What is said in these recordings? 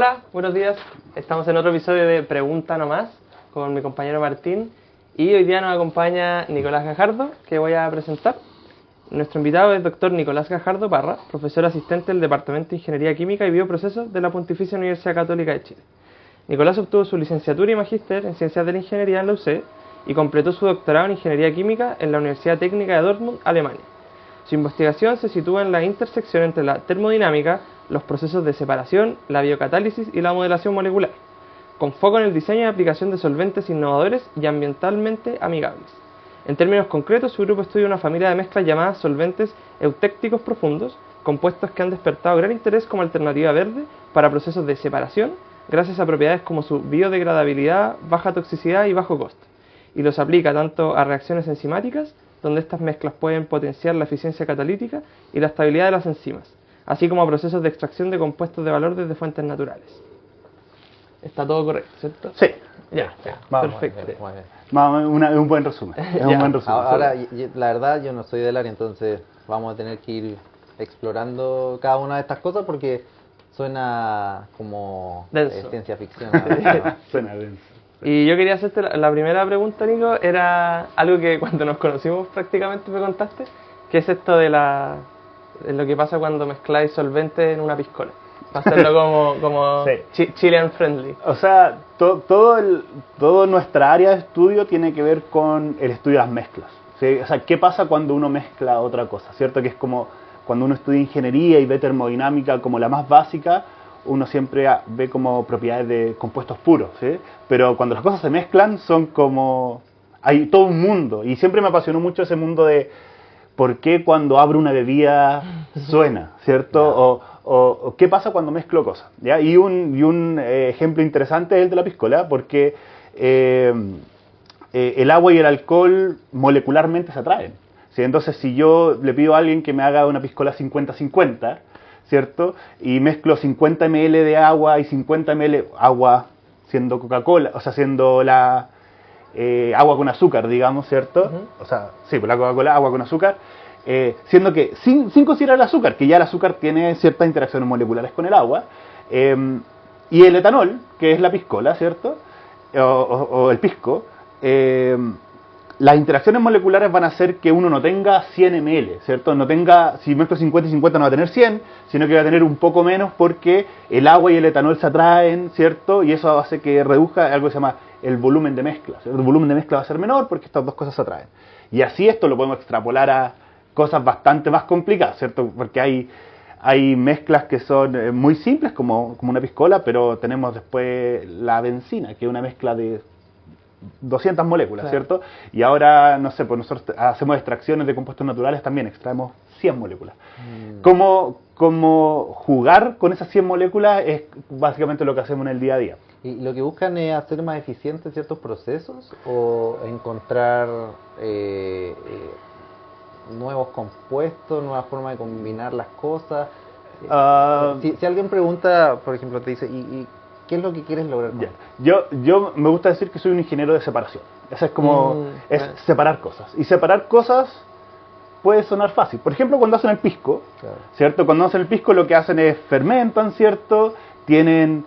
Hola, buenos días. Estamos en otro episodio de Pregunta Nomás con mi compañero Martín y hoy día nos acompaña Nicolás Gajardo, que voy a presentar. Nuestro invitado es Dr. Nicolás Gajardo Parra, profesor asistente del Departamento de Ingeniería Química y Bioprocesos de la Pontificia Universidad Católica de Chile. Nicolás obtuvo su licenciatura y magíster en Ciencias de la Ingeniería en la UC y completó su doctorado en Ingeniería Química en la Universidad Técnica de Dortmund, Alemania. Su investigación se sitúa en la intersección entre la termodinámica, los procesos de separación, la biocatálisis y la modelación molecular, con foco en el diseño y aplicación de solventes innovadores y ambientalmente amigables. En términos concretos, su grupo estudia una familia de mezclas llamadas solventes eutécticos profundos, compuestos que han despertado gran interés como alternativa verde para procesos de separación, gracias a propiedades como su biodegradabilidad, baja toxicidad y bajo costo, y los aplica tanto a reacciones enzimáticas, donde estas mezclas pueden potenciar la eficiencia catalítica y la estabilidad de las enzimas, así como a procesos de extracción de compuestos de valor desde fuentes naturales. Está todo correcto, ¿cierto? Sí. Ya, vamos, perfecto. Un buen resumen. Es un buen resumen. Ahora, la verdad, yo no soy del área, entonces vamos a tener que ir explorando cada una de estas cosas porque suena como ciencia ficción. Suena denso. Y yo quería hacerte la primera pregunta, Nico, era algo que cuando nos conocimos prácticamente me contaste, que es esto de lo que pasa cuando mezcláis solventes en una piscola. Para hacerlo como sí. Chilean friendly. O sea, todo nuestra área de estudio tiene que ver con el estudio de las mezclas. ¿Sí? O sea, ¿qué pasa cuando uno mezcla otra cosa? ¿Cierto? Que es como cuando uno estudia ingeniería y ve termodinámica como la más básica, uno siempre ve como propiedades de compuestos puros, ¿sí? Pero cuando las cosas se mezclan son como... hay todo un mundo, y siempre me apasionó mucho ese mundo de por qué cuando abro una bebida suena, ¿cierto? O qué pasa cuando mezclo cosas, ¿ya? Y un ejemplo interesante es el de la piscola, porque el agua y el alcohol molecularmente se atraen, ¿sí? Entonces, si yo le pido a alguien que me haga una piscola 50-50, ¿cierto? Y mezclo 50 ml de agua y 50 ml agua siendo Coca-Cola, o sea, siendo la agua con azúcar, digamos, ¿cierto? O sea, sí, pues la Coca-Cola, agua con azúcar, siendo que sin considerar el azúcar, que ya el azúcar tiene ciertas interacciones moleculares con el agua, y el etanol, que es la piscola, ¿cierto? O el pisco, las interacciones moleculares van a hacer que uno no tenga 100 ml, ¿cierto? No tenga, si mezclo 50 y 50 no va a tener 100, sino que va a tener un poco menos porque el agua y el etanol se atraen, ¿cierto? Y eso hace que reduzca algo que se llama el volumen de mezcla, ¿cierto? El volumen de mezcla va a ser menor porque estas dos cosas se atraen. Y así esto lo podemos extrapolar a cosas bastante más complicadas, ¿cierto? Porque hay mezclas que son muy simples, como una piscola, pero tenemos después la benzina, que es una mezcla de 200 moléculas, claro, ¿cierto? Y ahora, no sé, pues nosotros hacemos extracciones de compuestos naturales, también extraemos 100 moléculas. Como jugar con esas 100 moléculas es básicamente lo que hacemos en el día a día. ¿Y lo que buscan es hacer más eficientes ciertos procesos o encontrar nuevos compuestos, nuevas formas de combinar las cosas? Si alguien pregunta, por ejemplo, te dice, ¿y qué es lo que quieres lograr con esto? Yo me gusta decir que soy un ingeniero de separación. Eso es como, separar cosas. Y separar cosas puede sonar fácil. Por ejemplo, cuando hacen el pisco, claro, ¿cierto? Cuando hacen el pisco lo que hacen es fermentan, ¿cierto? Tienen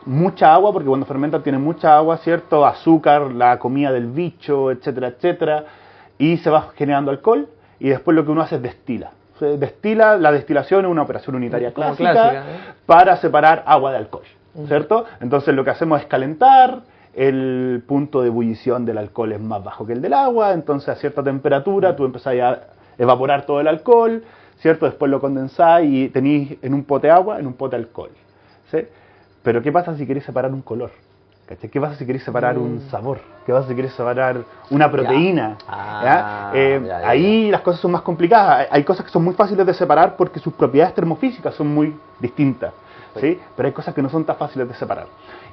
mucha agua, porque cuando fermentan tienen mucha agua, ¿cierto? Azúcar, la comida del bicho, etcétera, etcétera. Y se va generando alcohol y después lo que uno hace es destila. La destilación es una operación unitaria clásica, para separar agua de alcohol, ¿cierto? Entonces lo que hacemos es calentar, el punto de ebullición del alcohol es más bajo que el del agua, entonces a cierta temperatura tú empezás a evaporar todo el alcohol, ¿cierto? Después lo condensáis y tenéis en un pote agua, en un pote alcohol, ¿sí? Pero ¿qué pasa si queréis separar un color? ¿Qué pasa si queréis separar un sabor? ¿Qué pasa si queréis separar una proteína? Ahí las cosas son más complicadas. Hay cosas que son muy fáciles de separar porque sus propiedades termofísicas son muy distintas, ¿sí? Pero hay cosas que no son tan fáciles de separar.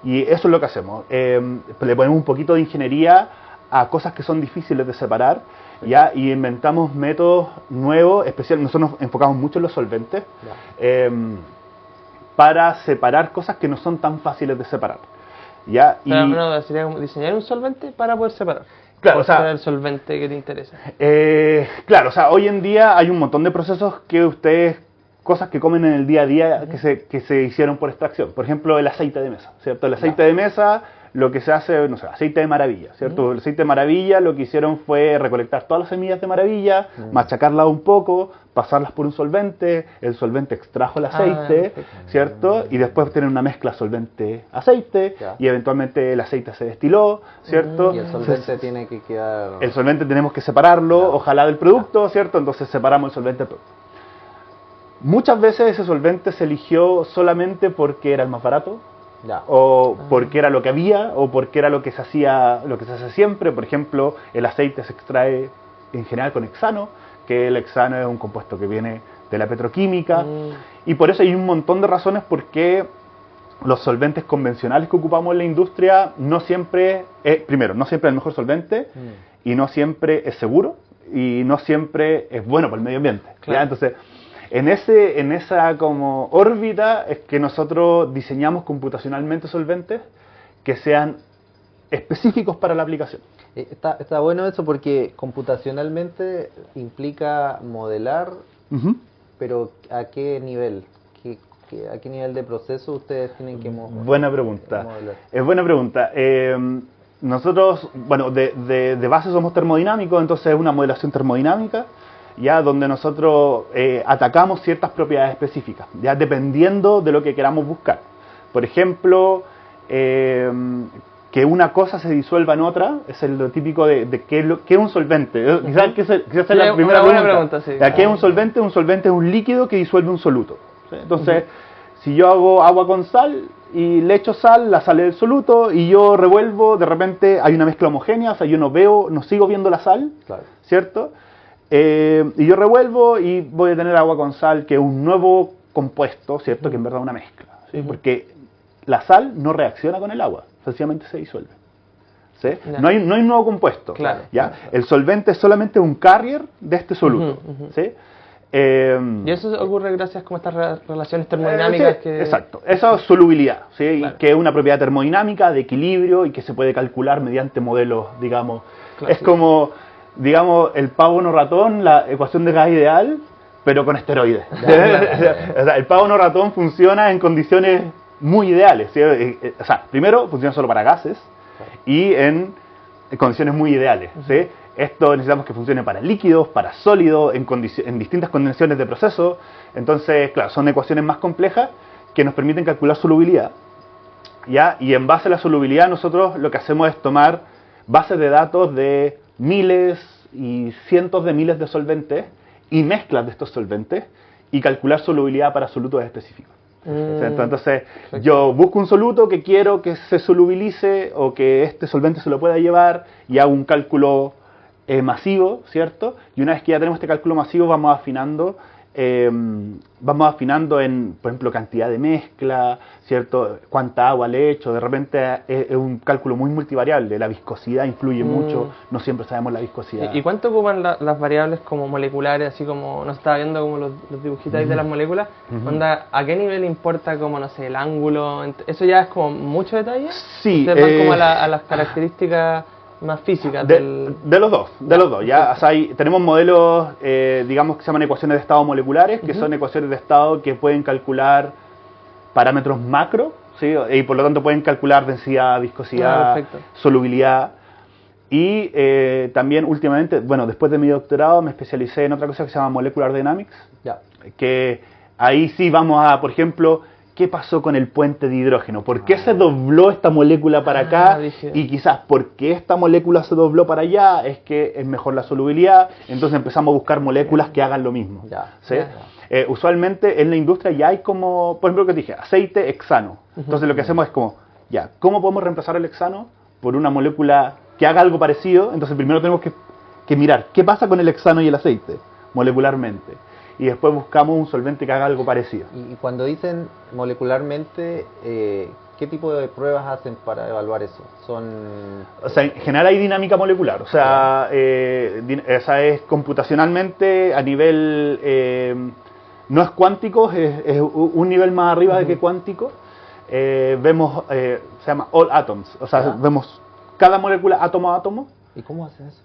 Y eso es lo que hacemos. Le ponemos un poquito de ingeniería a cosas que son difíciles de separar, ¿ya? Y inventamos métodos nuevos, nosotros nos enfocamos mucho en los solventes, para separar cosas que no son tan fáciles de separar. ¿Ya? Pero sería diseñar un solvente para poder separar. Claro, o sea, el solvente que te interesa. Claro, o sea, hoy en día hay un montón de procesos que ustedes cosas que comen en el día a día que se hicieron por extracción. Por ejemplo, el aceite de mesa, ¿cierto? El aceite de mesa, lo que se hace, no sé, aceite de maravilla, ¿cierto? El aceite de maravilla lo que hicieron fue recolectar todas las semillas de maravilla, machacarlas un poco, pasarlas por un solvente, el solvente extrajo el aceite, ¿cierto? Y después tener una mezcla solvente-aceite, y eventualmente el aceite se destiló, ¿cierto? Y el solvente tiene que quedar... El solvente tenemos que separarlo, ojalá del producto, ¿cierto? Entonces separamos el solvente del producto. Muchas veces ese solvente se eligió solamente porque era el más barato, o porque era lo que había, o porque era lo que se hacía, lo que se hace siempre. Por ejemplo, el aceite se extrae en general con hexano, que el hexano es un compuesto que viene de la petroquímica, y por eso hay un montón de razones por qué los solventes convencionales que ocupamos en la industria no siempre primero, no siempre es el mejor solvente, y no siempre es seguro, y no siempre es bueno para el medio ambiente. ¿Ya? Entonces, en esa como órbita es que nosotros diseñamos computacionalmente solventes que sean específicos para la aplicación. Está bueno eso porque computacionalmente implica modelar, pero ¿a qué nivel? ¿A qué nivel de proceso ustedes tienen que modelar? Buena pregunta. Es buena pregunta. Nosotros, bueno, de base somos termodinámicos, entonces es una modelación termodinámica, ya donde nosotros atacamos ciertas propiedades específicas, ya dependiendo de lo que queramos buscar. Por ejemplo, que una cosa se disuelva en otra, es lo típico de qué es un solvente. Quizás es la primera pregunta. Sí. ¿Qué es un solvente? Un solvente es un líquido que disuelve un soluto. ¿Sí? Entonces, si yo hago agua con sal y le echo sal, la sale del soluto, y yo revuelvo, de repente hay una mezcla homogénea, o sea, yo no sigo viendo la sal, ¿cierto? Y yo revuelvo y voy a tener agua con sal, que es un nuevo compuesto, ¿cierto? Que en verdad es una mezcla, ¿sí? Porque la sal no reacciona con el agua, sencillamente se disuelve, ¿sí? No hay un nuevo compuesto, ¿ya? El solvente es solamente un carrier de este soluto, ¿sí? Y eso ocurre gracias a estas relaciones termodinámicas sí, exacto, esa es solubilidad, ¿sí? Que es una propiedad termodinámica de equilibrio y que se puede calcular mediante modelos, digamos. Es como, digamos, el pavo no ratón, la ecuación de gas ideal, pero con esteroides. O sea, el pavo no ratón funciona en condiciones muy ideales, ¿sí? O sea, primero funciona solo para gases y en condiciones muy ideales, ¿sí? Esto necesitamos que funcione para líquidos, para sólidos, en distintas condiciones de proceso. Entonces, claro, son ecuaciones más complejas que nos permiten calcular solubilidad, ¿ya? Y en base a la solubilidad nosotros lo que hacemos es tomar bases de datos de miles y cientos de miles de solventes y mezclas de estos solventes y calcular solubilidad para solutos específicos. Entonces, yo busco un soluto que quiero que se solubilice o que este solvente se lo pueda llevar y hago un cálculo masivo, ¿cierto? Y una vez que ya tenemos este cálculo masivo, vamos afinando en, por ejemplo, cantidad de mezcla, ¿cierto? Cuánta agua le echo. De repente es un cálculo muy multivariable. La viscosidad influye mucho, no siempre sabemos la viscosidad. ¿Y cuánto ocupan las variables como moleculares, así como nos estaba viendo como los dibujitos ahí de las moléculas? Onda, ¿a qué nivel importa como, no sé, el ángulo? ¿Eso ya es como mucho detalle? Sí. ¿Ustedes van como a las características más físicas de los dos, ya, o sea, tenemos modelos, digamos que se llaman ecuaciones de estado moleculares, que son ecuaciones de estado que pueden calcular parámetros macro, ¿sí? Y por lo tanto pueden calcular densidad, viscosidad, solubilidad. Y también últimamente, bueno, después de mi doctorado me especialicé en otra cosa que se llama Molecular Dynamics, que ahí sí vamos a, por ejemplo, ¿qué pasó con el puente de hidrógeno? ¿Por qué se dobló esta molécula para acá? Y quizás, ¿por qué esta molécula se dobló para allá? Es que es mejor la solubilidad. Entonces empezamos a buscar moléculas que hagan lo mismo. ¿Sí? Usualmente en la industria ya hay como, por ejemplo, lo que dije, aceite hexano. Entonces lo que hacemos es como, ya, ¿cómo podemos reemplazar el hexano por una molécula que haga algo parecido? Entonces primero tenemos que mirar, ¿qué pasa con el hexano y el aceite molecularmente? Y después buscamos un solvente que haga algo parecido. Y cuando dicen molecularmente, ¿qué tipo de pruebas hacen para evaluar eso? O sea, en general hay dinámica molecular. O sea, esa es computacionalmente a nivel, no es cuántico, es un nivel más arriba de que cuántico. Vemos, se llama all atoms. O sea, vemos cada molécula átomo a átomo. ¿Y cómo hacen eso?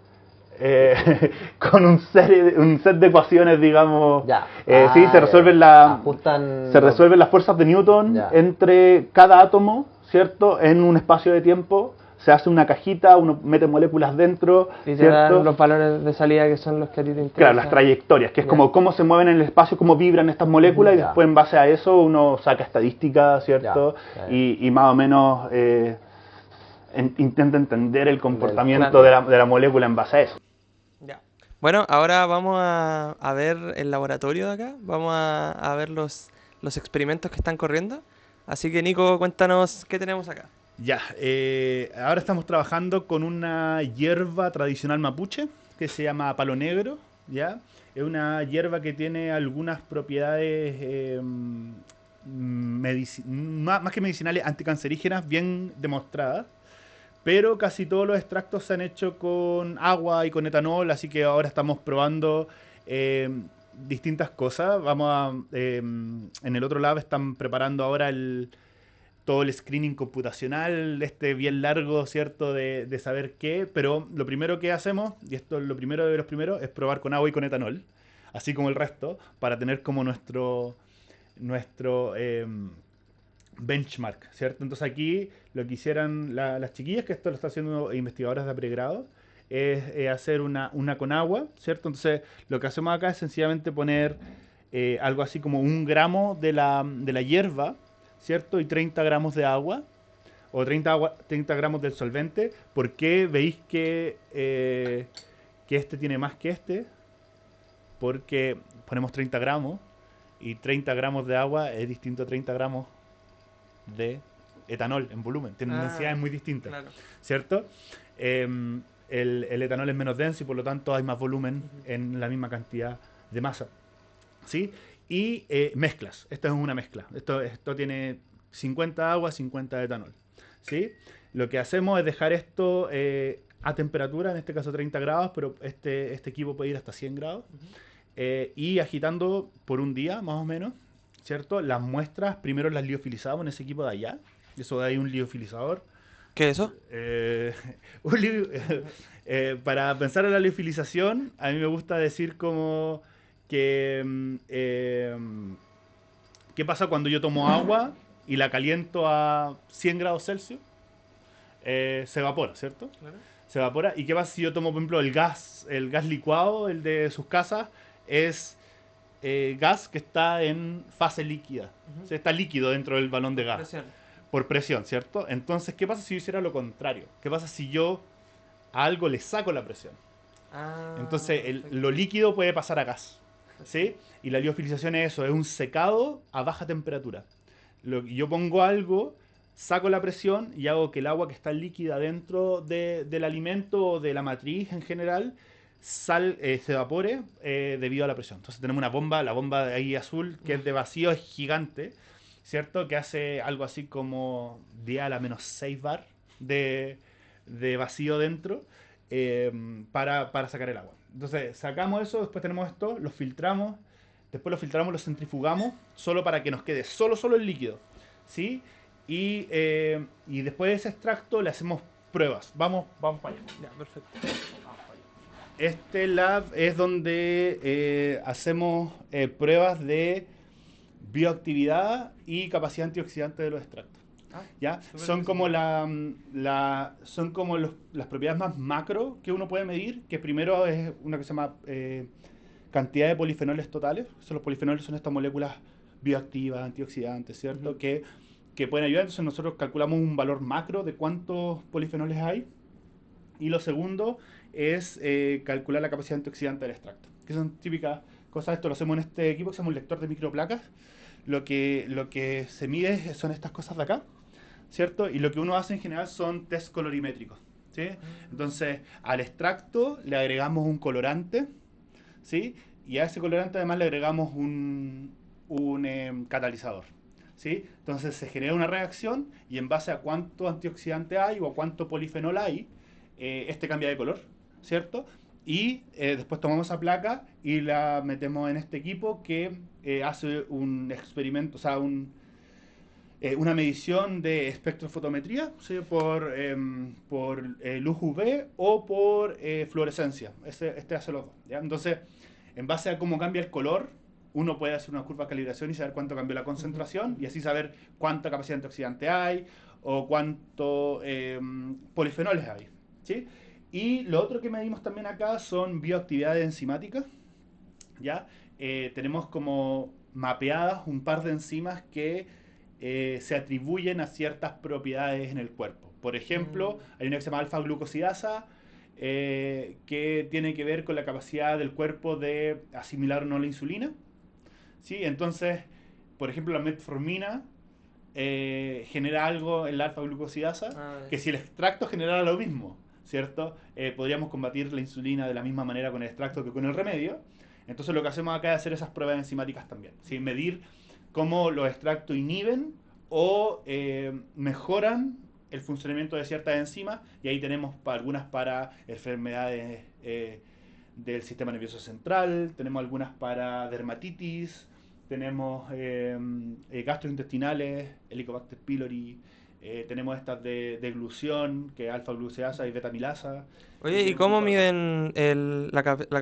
con un set de ecuaciones, digamos. Ya. Sí, se resuelven Ajustan se resuelven las fuerzas de Newton entre cada átomo, ¿cierto? En un espacio de tiempo. Se hace una cajita, uno mete moléculas dentro, y te ¿cierto? dan los valores de salida que son los que a ti te interesan. Claro, las trayectorias, que es como cómo se mueven en el espacio, cómo vibran estas moléculas, y después en base a eso uno saca estadísticas, ¿cierto? Y más o menos intenta entender el comportamiento de la molécula en base a eso. Ya. Bueno, ahora vamos a ver el laboratorio de acá, vamos a ver los experimentos que están corriendo. Así que Nico, cuéntanos qué tenemos acá. Ya, ahora estamos trabajando con una hierba tradicional mapuche que se llama palo negro, ¿ya? Es una hierba que tiene algunas propiedades más que medicinales, anticancerígenas, bien demostradas, pero casi todos los extractos se han hecho con agua y con etanol, así que ahora estamos probando distintas cosas. En el otro lab están preparando ahora todo el screening computacional, bien largo, ¿cierto? De saber qué, pero lo primero que hacemos, y esto es lo primero de los primeros, es probar con agua y con etanol, así como el resto, para tener como nuestro benchmark, ¿cierto? Entonces aquí lo que hicieran las chiquillas, que esto lo están haciendo investigadoras de pregrado, es hacer una con agua, ¿cierto? Entonces lo que hacemos acá es sencillamente poner algo así como 1 gramo de la hierba, ¿cierto? Y 30 gramos de agua, o 30 gramos del solvente. ¿Por qué veis que este tiene más que este? Porque ponemos 30 gramos, y 30 gramos de agua es distinto a 30 gramos de etanol en volumen. Tienen densidades muy distintas, claro, ¿cierto? El etanol es menos denso y por lo tanto hay más volumen en la misma cantidad de masa, ¿sí? Y mezclas. Esta es una mezcla. Esto tiene 50 agua, 50 de etanol, ¿sí? Lo que hacemos es dejar esto a temperatura, en este caso 30 grados, pero este equipo puede ir hasta 100 grados, y agitando por un día, más o menos, ¿cierto? Las muestras primero las liofilizamos en ese equipo de allá. Eso de ahí un liofilizador. ¿Qué es eso? Para pensar en la liofilización, a mí me gusta decir como que ¿qué pasa cuando yo tomo agua y la caliento a 100 grados Celsius? Se evapora, ¿cierto? Claro. Se evapora. ¿Y qué pasa si yo tomo, por ejemplo, el gas licuado, el de sus casas? Es gas que está en fase líquida. O sea, está líquido dentro del balón de gas. Presión. Por presión, ¿cierto? Entonces, ¿qué pasa si yo hiciera lo contrario? ¿Qué pasa si yo a algo le saco la presión? Entonces, lo líquido puede pasar a gas, ¿sí? Y la liofilización es eso, es un secado a baja temperatura. Yo pongo algo, saco la presión y hago que el agua que está líquida dentro del alimento o de la matriz en general se evapore debido a la presión. Entonces tenemos una bomba, la bomba de ahí azul, que es de vacío, es gigante, ¿cierto? Que hace algo así como 10 a la menos 6 bar de vacío dentro para sacar el agua. Entonces sacamos eso, después tenemos esto, lo filtramos, después lo filtramos, lo centrifugamos, solo para que nos quede solo el líquido, ¿sí? Y después de ese extracto le hacemos pruebas. Vamos para allá. Ya, perfecto. Este lab es donde hacemos pruebas de bioactividad y capacidad antioxidante de los extractos. ¿Ya? Son como las propiedades más macro que uno puede medir, que primero es una que se llama cantidad de polifenoles totales. Los polifenoles son estas moléculas bioactivas, antioxidantes, ¿cierto? Que pueden ayudar. Entonces nosotros calculamos un valor macro de cuántos polifenoles hay. Y lo segundo es calcular la capacidad antioxidante del extracto, que son típicas cosas. Esto lo hacemos en este equipo que se llama un lector de microplacas. Lo que se mide son estas cosas de acá, ¿cierto? Y lo que uno hace en general son test colorimétricos, ¿sí? Entonces, al extracto le agregamos un colorante, ¿sí? Y a ese colorante además le agregamos un catalizador, ¿sí? Entonces se genera una reacción y en base a cuánto antioxidante hay o a cuánto polifenol hay, cambia de color, ¿cierto? Y después tomamos esa placa y la metemos en este equipo que hace un experimento, o sea, Una medición de espectrofotometría, ¿sí? por luz UV o por fluorescencia. Este hace los dos, ¿ya? Entonces, en base a cómo cambia el color, uno puede hacer una curva de calibración y saber cuánto cambió la concentración y así saber cuánta capacidad antioxidante hay o cuánto polifenoles hay, ¿sí? Y lo otro que medimos también acá son bioactividades enzimáticas, ¿ya? Tenemos como mapeadas un par de enzimas que se atribuyen a ciertas propiedades en el cuerpo. Por ejemplo, hay una que se llama alfa-glucosidasa, que tiene que ver con la capacidad del cuerpo de asimilar o no la insulina, ¿sí? Entonces, por ejemplo, la metformina genera algo en la alfa-glucosidasa, que si el extracto generara lo mismo, ¿cierto? Podríamos combatir la insulina de la misma manera con el extracto que con el remedio. Entonces lo que hacemos acá es hacer esas pruebas enzimáticas también, ¿sí? Medir cómo los extractos inhiben o mejoran el funcionamiento de ciertas enzimas, y ahí tenemos algunas para enfermedades del sistema nervioso central, tenemos algunas para dermatitis, tenemos gastrointestinales, Helicobacter pylori, tenemos estas de glución, que es alfa-glucosidasa y beta-amilasa. Oye, ¿y cómo miden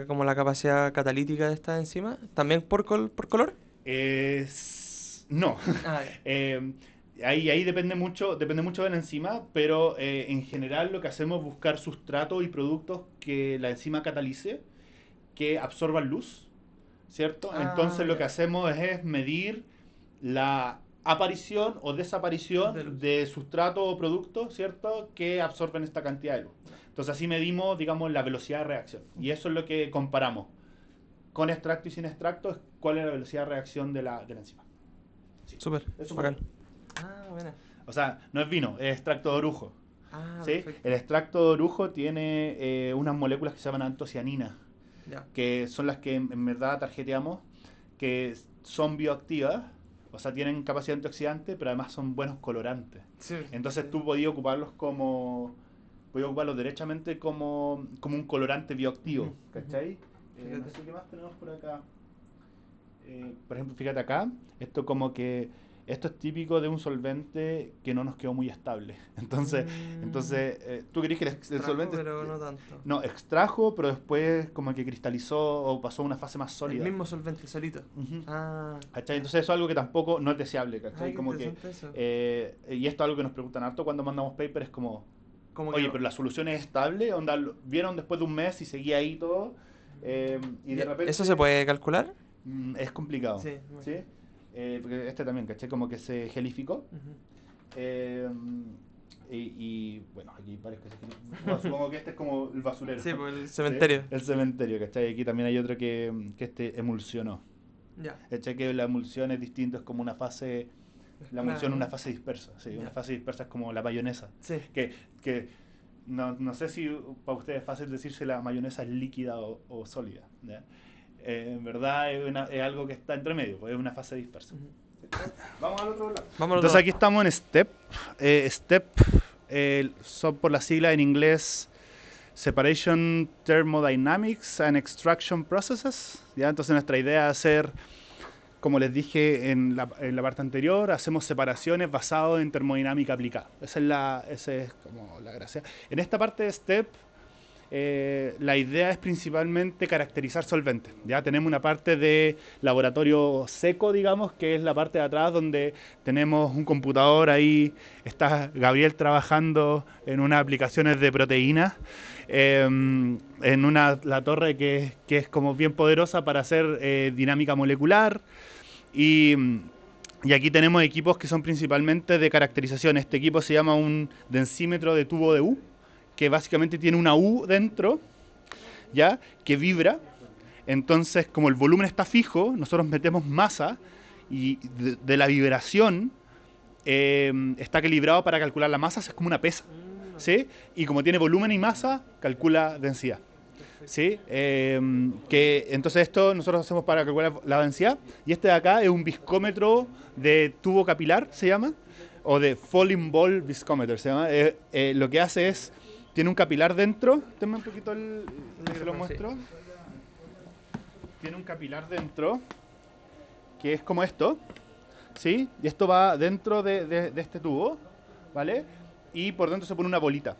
como la capacidad catalítica de estas enzimas? ¿También por color? No. Ah, Ahí depende mucho de la enzima, pero en general lo que hacemos es buscar sustratos y productos que la enzima catalice, que absorban luz, ¿cierto? Entonces lo que hacemos es medir la aparición o desaparición de sustrato o producto, ¿cierto?, que absorben esta cantidad de luz. Entonces así medimos, digamos, la velocidad de reacción. Y eso es lo que comparamos con extracto y sin extracto, es cuál es la velocidad de reacción de la enzima. Sí. Súper, bacán. Bueno. O sea, no es vino, es extracto de orujo. ¿Sí? Perfecto. El extracto de orujo tiene unas moléculas que se llaman antocianinas, que son las que en verdad tarjeteamos, que son bioactivas, o sea, tienen capacidad antioxidante, pero además son buenos colorantes. Sí. Entonces tú podías ocuparlos derechamente como un colorante bioactivo, ¿cachai? No sé qué más tenemos por acá. Por ejemplo, fíjate acá, esto es típico de un solvente que no nos quedó muy estable. Entonces, ¿tú crees que el solvente... pero no tanto. No, extrajo, pero después como que cristalizó o pasó a una fase más sólida. El mismo solvente, solito. ¿Cachai? Entonces eso es algo que tampoco no es deseable, ¿cachai? Como que, eso. y esto es algo que nos preguntan harto cuando mandamos paper, es como, oye, pero la solución es estable, onda, vieron después de un mes y seguía ahí todo, y de repente... ¿Eso se puede calcular? Es complicado, sí. Porque este también, ¿cachai? Como que se gelificó. Y bueno, aquí parece que bueno, supongo que este es como el basurero. Sí, pues el cementerio. ¿Sí? El cementerio, ¿cachai? Aquí también hay otro que emulsionó. ¿Cachai? Que la emulsión es distinto, es como una fase... La emulsión es una fase dispersa, sí. Una fase dispersa es como la mayonesa. Sí. Que no sé si para ustedes es fácil decir si la mayonesa es líquida o sólida, ¿ya? En verdad es algo que está entre medio, es una fase dispersa. Vamos al otro lado. Entonces aquí estamos en STEP. STEP son por la sigla en inglés Separation Thermodynamics and Extraction Processes. ¿Ya? Entonces nuestra idea es hacer, como les dije en la parte anterior, hacemos separaciones basadas en termodinámica aplicada. Esa es como la gracia. En esta parte de STEP, la idea es principalmente caracterizar solventes. Ya tenemos una parte de laboratorio seco, digamos, que es la parte de atrás donde tenemos un computador. Ahí está Gabriel trabajando en unas aplicaciones de proteínas, en la torre que es como bien poderosa para hacer dinámica molecular. Y aquí tenemos equipos que son principalmente de caracterización. Este equipo se llama un densímetro de tubo de U, que básicamente tiene una U dentro, ¿ya? Que vibra. Entonces, como el volumen está fijo, nosotros metemos masa y de la vibración está calibrado para calcular la masa, es como una pesa, ¿sí? Y como tiene volumen y masa, calcula densidad, ¿sí? Entonces esto nosotros hacemos para calcular la densidad, y este de acá es un viscómetro de tubo capilar, se llama, o de falling ball viscometer, se llama. Lo que hace es, tiene un capilar dentro. Tenme un poquito se lo muestro. Tiene un capilar dentro que es como esto, ¿sí? Y esto va dentro de este tubo, ¿vale? Y por dentro se pone una bolita.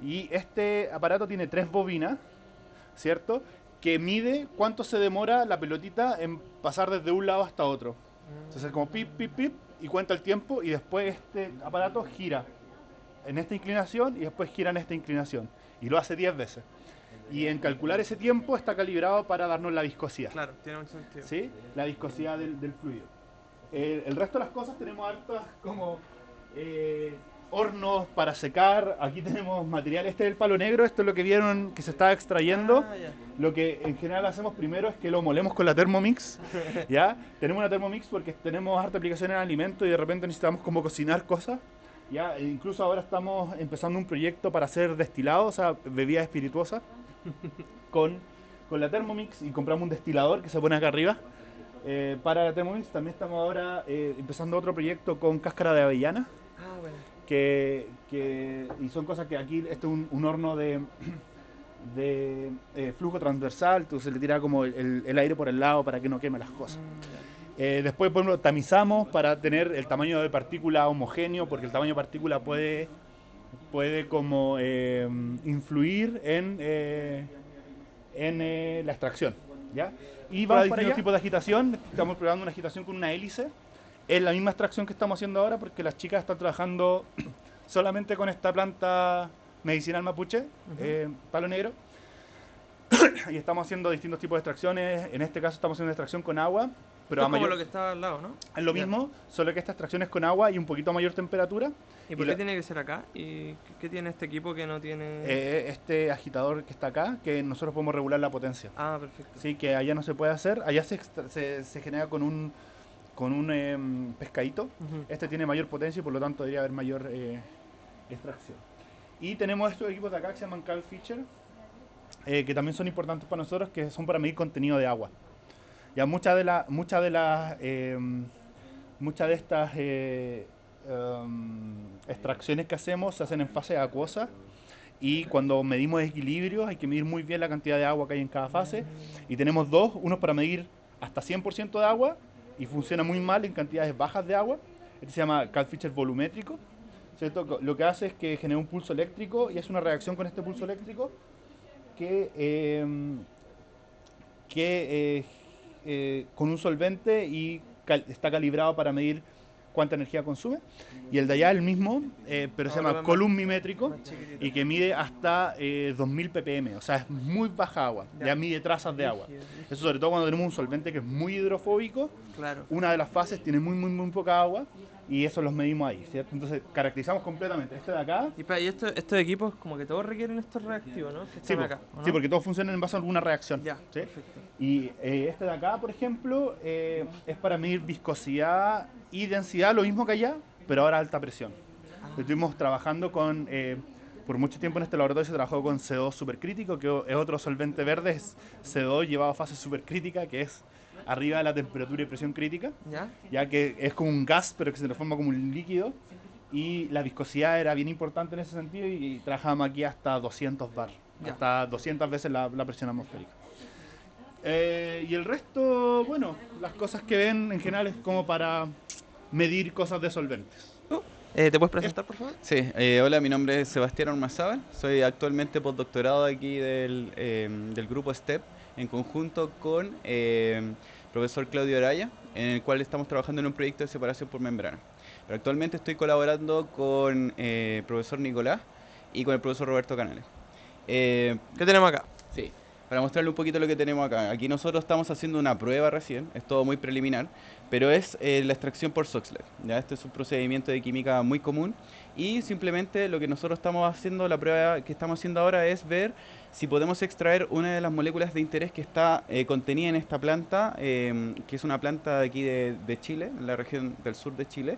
Y este aparato tiene 3 bobinas, ¿cierto? Que mide cuánto se demora la pelotita en pasar desde un lado hasta otro. Entonces es como pip, pip, pip, y cuenta el tiempo, y después este aparato gira en esta inclinación y después gira en esta inclinación. Y lo hace 10 veces. Y en calcular ese tiempo está calibrado para darnos la viscosidad. Claro, tiene mucho sentido. ¿Sí? La viscosidad del fluido. El resto de las cosas tenemos hartas como hornos para secar. Aquí tenemos material. Este es el palo negro. Esto es lo que vieron que se estaba extrayendo. Ya. Lo que en general hacemos primero es que lo molemos con la Thermomix. ¿Ya? Tenemos una Thermomix porque tenemos harta aplicación en alimentos y de repente necesitamos como cocinar cosas. ¿Ya? E incluso ahora estamos empezando un proyecto para hacer destilados, o sea, bebidas espirituosas con la Thermomix, y compramos un destilador que se pone acá arriba para la Thermomix. También estamos ahora empezando otro proyecto con cáscara de avellana. Bueno. Y son cosas que aquí, este es un horno de flujo transversal, entonces se le tira como el aire por el lado para que no queme las cosas. Después, por ejemplo, tamizamos para tener el tamaño de partícula homogéneo, porque el tamaño de partícula puede como influir en la extracción, ¿ya? Y para distintos tipos de agitación, estamos probando una agitación con una hélice. Es la misma extracción que estamos haciendo ahora, porque las chicas están trabajando solamente con esta planta medicinal mapuche, palo negro. Y estamos haciendo distintos tipos de extracciones. En este caso estamos haciendo extracción con agua, pero es como lo que está al lado, ¿no? Es lo mismo, solo que esta extracción es con agua y un poquito a mayor temperatura. ¿Y por qué tiene que ser acá? ¿Y qué tiene este equipo que no tiene...? Este agitador que está acá, que nosotros podemos regular la potencia. Ah, perfecto. Sí, que allá no se puede hacer. Allá se genera con un pescadito. Este tiene mayor potencia y por lo tanto debería haber mayor extracción. Y tenemos estos equipos de acá que se llaman Carl Fisher, que también son importantes para nosotros, que son para medir contenido de agua. Ya muchas de estas extracciones que hacemos se hacen en fase acuosa, y cuando medimos equilibrios hay que medir muy bien la cantidad de agua que hay en cada fase, y tenemos dos, uno para medir hasta 100% de agua y funciona muy mal en cantidades bajas de agua. Este se llama Carl Fisher volumétrico, ¿cierto? Lo que hace es que genera un pulso eléctrico y es una reacción con este pulso eléctrico con un solvente, y está calibrado para medir cuánta energía consume. Y el de allá es el mismo, pero se llama columnimétrico, y que mide hasta 2000 ppm, o sea, es muy baja agua, ya mide trazas de agua. Eso sobre todo cuando tenemos un solvente que es muy hidrofóbico. Claro. Una de las fases tiene muy poca agua, y eso los medimos ahí, ¿cierto? Entonces caracterizamos completamente este de acá. Y estos equipos como que todos requieren estos reactivos, ¿no? Que están acá, ¿no? Sí, porque todos funcionan en base a alguna reacción. Ya, ¿sí? perfecto. Y este de acá, por ejemplo, es para medir viscosidad y densidad, lo mismo que allá, pero ahora a alta presión. Estuvimos trabajando por mucho tiempo en este laboratorio se trabajó con CO2 supercrítico, que es otro solvente verde, es CO2 llevado a fase supercrítica, que es arriba de la temperatura y presión crítica, ya que es como un gas, pero que se transforma como un líquido, y la viscosidad era bien importante en ese sentido, y trabajábamos aquí hasta 200 bar, hasta 200 veces la presión atmosférica. Y el resto, bueno, las cosas que ven en general es como para medir cosas de solventes. ¿Te puedes presentar, por favor? Sí, hola, mi nombre es Sebastián Ormazábal, soy actualmente postdoctorado aquí del grupo STEP, en conjunto con profesor Claudio Araya, en el cual estamos trabajando en un proyecto de separación por membrana. Pero actualmente estoy colaborando con profesor Nicolás y con el profesor Roberto Canales. ¿Qué tenemos acá? Sí, para mostrarle un poquito lo que tenemos acá. Aquí nosotros estamos haciendo una prueba recién, es todo muy preliminar, pero es la extracción por Soxhlet. ¿Ya? Este es un procedimiento de química muy común, y simplemente lo que nosotros estamos haciendo, la prueba que estamos haciendo ahora es ver si podemos extraer una de las moléculas de interés que está contenida en esta planta, que es una planta de aquí de Chile, en la región del sur de Chile,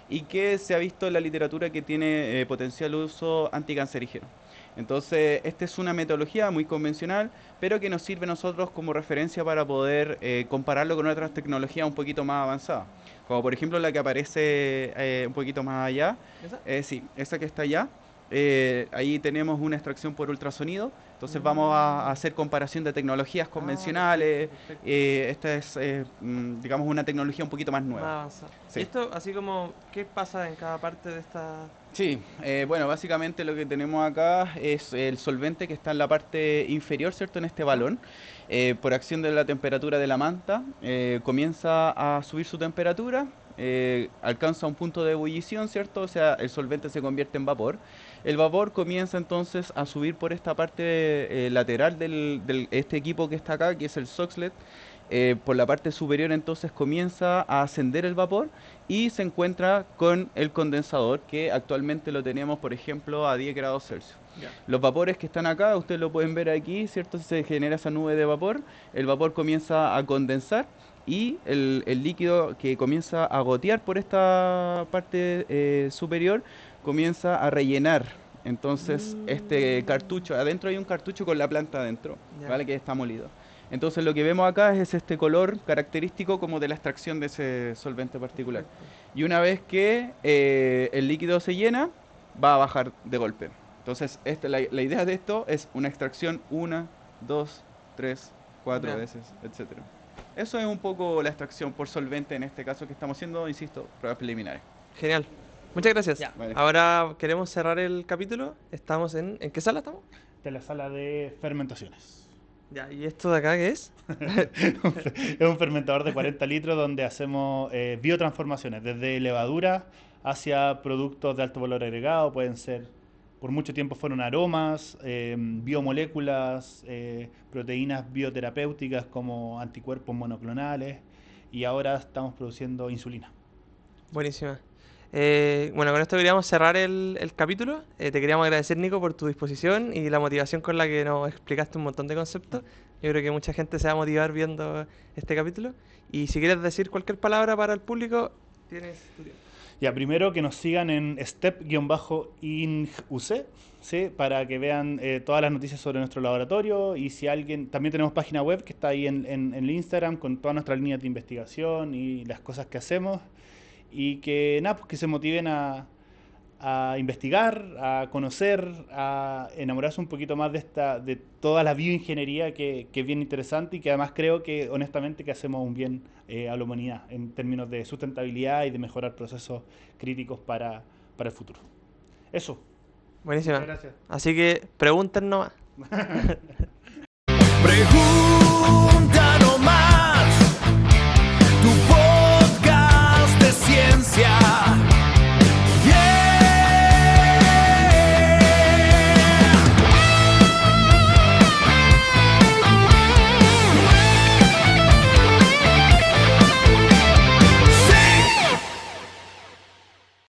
y que se ha visto en la literatura que tiene potencial uso anticancerígeno. Entonces, esta es una metodología muy convencional, pero que nos sirve a nosotros como referencia para poder compararlo con otras tecnologías un poquito más avanzadas. Como por ejemplo la que aparece un poquito más allá. ¿Esa? Sí, esa que está allá. ahí tenemos una extracción por ultrasonido. Entonces vamos a hacer comparación de tecnologías convencionales. Esta es, digamos, una tecnología un poquito más nueva. Más avanzada. Sí. ¿Y esto, así como, qué pasa en cada parte de esta...? Sí, bueno, básicamente lo que tenemos acá es el solvente que está en la parte inferior, ¿cierto? En este balón. Por acción de la temperatura de la manta, comienza a subir su temperatura, alcanza un punto de ebullición, ¿cierto? O sea, el solvente se convierte en vapor. El vapor comienza entonces a subir por esta parte lateral de este equipo que está acá, que es el Soxhlet. Por la parte superior entonces comienza a ascender el vapor y se encuentra con el condensador, que actualmente lo tenemos, por ejemplo, a 10 grados Celsius. Ya. Los vapores que están acá, ustedes lo pueden ver aquí, ¿cierto? Se genera esa nube de vapor, el vapor comienza a condensar y el líquido que comienza a gotear por esta parte superior comienza a rellenar. Entonces este cartucho, adentro hay un cartucho con la planta adentro, Ya. ¿vale? Que está molido. Entonces lo que vemos acá es este color característico como de la extracción de ese solvente particular. Y una vez que el líquido se llena, va a bajar de golpe. Entonces la idea de esto es una extracción 1, 2, 3, 4 Ya. veces, etcétera. Eso es un poco la extracción por solvente en este caso que estamos haciendo, insisto, pruebas preliminares. Genial. Muchas gracias. Vale. Ahora queremos cerrar el capítulo. Estamos ¿en qué sala estamos? De la sala de fermentaciones. Ya, ¿y esto de acá qué es? Es un fermentador de 40 litros donde hacemos biotransformaciones, desde levadura hacia productos de alto valor agregado. Pueden ser, por mucho tiempo fueron aromas, biomoléculas, proteínas bioterapéuticas como anticuerpos monoclonales, y ahora estamos produciendo insulina. Buenísima. Bueno, con esto queríamos cerrar el capítulo. Te queríamos agradecer, Nico, por tu disposición y la motivación con la que nos explicaste un montón de conceptos. Yo creo que mucha gente se va a motivar viendo este capítulo. Y si quieres decir cualquier palabra para el público, tienes tu tiempo. Ya, primero que nos sigan en step-inguc, ¿sí? Para que vean todas las noticias sobre nuestro laboratorio, y si alguien, también tenemos página web que está ahí en el Instagram con todas nuestras líneas de investigación y las cosas que hacemos, y que nada, pues que se motiven a investigar, a conocer, a enamorarse un poquito más de toda la bioingeniería que es bien interesante, y que además creo que honestamente que hacemos un bien a la humanidad en términos de sustentabilidad y de mejorar procesos críticos para el futuro. Eso. Buenísima. Muchas gracias. Así que pregunten nomás. Pregunta